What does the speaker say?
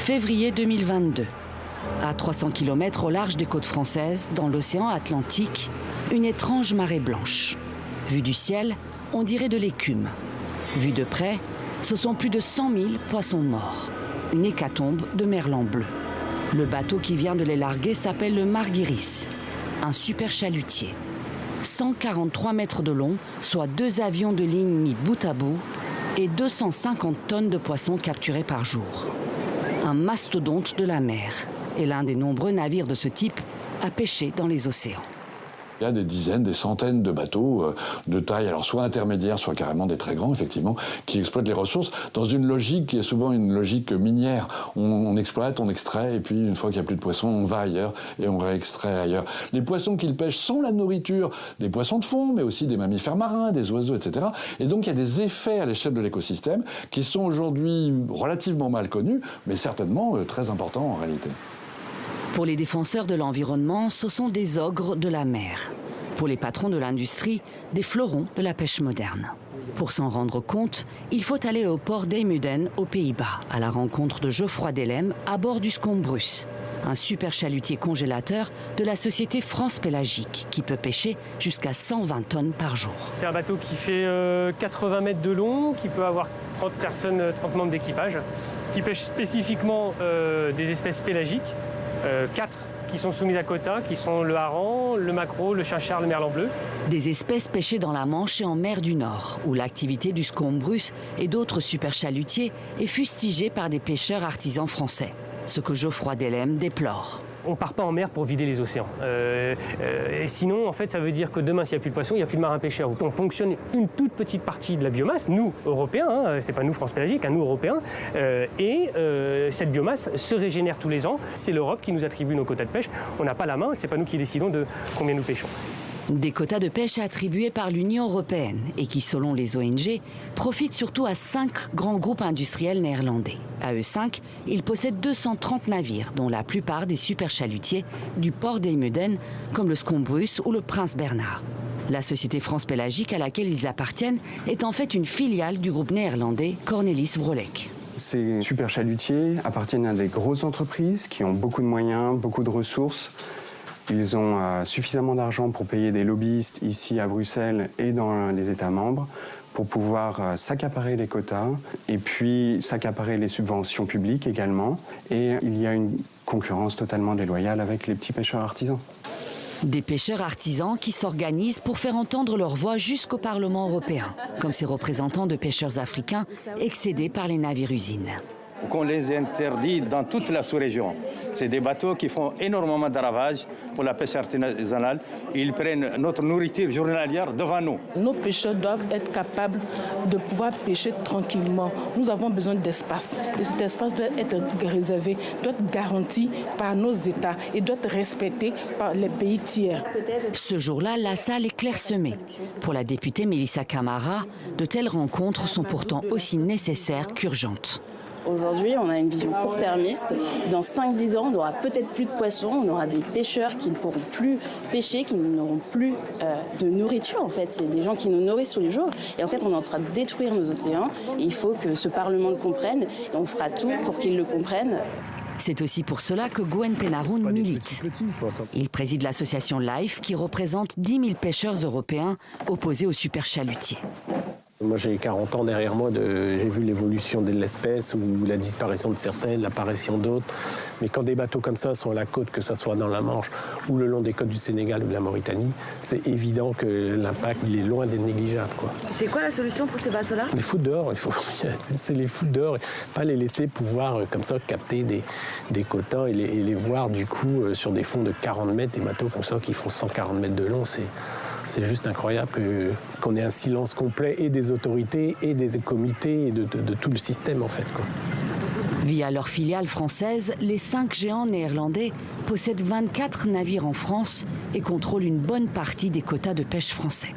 Février 2022. À 300 km au large des côtes françaises, dans l'océan Atlantique, une étrange marée blanche. Vue du ciel, on dirait de l'écume. Vue de près, ce sont plus de 100 000 poissons morts. Une hécatombe de merlan bleu. Le bateau qui vient de les larguer s'appelle le Marguiris, un super chalutier. 143 mètres de long, soit 2 avions de ligne mis bout à bout, et 250 tonnes de poissons capturés par jour. Un mastodonte de la mer et l'un des nombreux navires de ce type à pêcher dans les océans. Il y a des dizaines, des centaines de bateaux de taille, alors soit intermédiaire, soit carrément des très grands, effectivement, qui exploitent les ressources dans une logique qui est souvent une logique minière. On exploite, on extrait, et puis une fois qu'il n'y a plus de poissons, on va ailleurs et on réextrait ailleurs. Les poissons qu'ils pêchent sont la nourriture des poissons de fond, mais aussi des mammifères marins, des oiseaux, etc. Et donc il y a des effets à l'échelle de l'écosystème qui sont aujourd'hui relativement mal connus, mais certainement très importants en réalité. Pour les défenseurs de l'environnement, ce sont des ogres de la mer. Pour les patrons de l'industrie, des fleurons de la pêche moderne. Pour s'en rendre compte, il faut aller au port d'Eemuden, aux Pays-Bas, à la rencontre de Geoffroy Delem à bord du Scombrus, un super chalutier congélateur de la société France Pélagique, qui peut pêcher jusqu'à 120 tonnes par jour. C'est un bateau qui fait 80 mètres de long, qui peut avoir 30 personnes, 30 membres d'équipage, qui pêche spécifiquement des espèces pélagiques. 4 qui sont soumises à quota, qui sont le hareng, le maquereau, le chinchard, le merlan bleu. Des espèces pêchées dans la Manche et en mer du Nord, où l'activité du Scombrus et d'autres super chalutiers est fustigée par des pêcheurs artisans français. Ce que Geoffroy Delem déplore. On ne part pas en mer pour vider les océans. Et sinon, en fait, ça veut dire que demain, s'il n'y a plus de poissons, il n'y a plus de marins pêcheurs. On ponctionne une toute petite partie de la biomasse, nous, Européens, c'est pas nous, France Pélagique, nous, Européens. Cette biomasse se régénère tous les ans. C'est l'Europe qui nous attribue nos quotas de pêche. On n'a pas la main, c'est pas nous qui décidons de combien nous pêchons. Des quotas de pêche attribués par l'Union européenne et qui, selon les ONG, profitent surtout à 5 grands groupes industriels néerlandais. À eux 5, ils possèdent 230 navires, dont la plupart des super chalutiers du port d'Eemuden, comme le Scombrus ou le Prince Bernhard. La société France Pélagique à laquelle ils appartiennent est en fait une filiale du groupe néerlandais Cornelis Vrolijk. Ces super chalutiers appartiennent à des grosses entreprises qui ont beaucoup de moyens, beaucoup de ressources. Ils ont suffisamment d'argent pour payer des lobbyistes ici à Bruxelles et dans les États membres pour pouvoir s'accaparer les quotas et puis s'accaparer les subventions publiques également. Et il y a une concurrence totalement déloyale avec les petits pêcheurs artisans. Des pêcheurs artisans qui s'organisent pour faire entendre leur voix jusqu'au Parlement européen, comme ces représentants de pêcheurs africains excédés par les navires-usines. Qu'on les interdit dans toute la sous-région. C'est des bateaux qui font énormément de ravages pour la pêche artisanale. Ils prennent notre nourriture journalière devant nous. Nos pêcheurs doivent être capables de pouvoir pêcher tranquillement. Nous avons besoin d'espace. Et cet espace doit être réservé, doit être garanti par nos États et doit être respecté par les pays tiers. Ce jour-là, la salle est clairsemée. Pour la députée Melissa Camara, de telles rencontres sont pourtant aussi nécessaires qu'urgentes. Aujourd'hui, on a une vision court-termiste. Dans 5-10 ans, on n'aura peut-être plus de poissons, on aura des pêcheurs qui ne pourront plus pêcher, qui n'auront plus de nourriture. En fait, c'est des gens qui nous nourrissent tous les jours. Et en fait, on est en train de détruire nos océans. Et il faut que ce Parlement le comprenne. Et on fera tout pour qu'il le comprenne. C'est aussi pour cela que Gwen Pennaroun milite. Il préside l'association LIFE qui représente 10 000 pêcheurs européens opposés aux super chalutiers. Moi j'ai 40 ans derrière moi, j'ai vu l'évolution de l'espèce ou la disparition de certaines, l'apparition d'autres. Mais quand des bateaux comme ça sont à la côte, que ce soit dans la Manche ou le long des côtes du Sénégal ou de la Mauritanie, c'est évident que l'impact il est loin d'être négligeable, quoi. C'est quoi la solution pour ces bateaux-là? Les foutre dehors, c'est les foutre dehors, pas les laisser pouvoir comme ça capter des quotas et les voir du coup sur des fonds de 40 mètres, des bateaux comme ça qui font 140 mètres de long, c'est juste incroyable qu'on ait un silence complet et des autorités et des comités et de tout le système en fait, quoi. Via leur filiale française, les 5 géants néerlandais possèdent 24 navires en France et contrôlent une bonne partie des quotas de pêche français.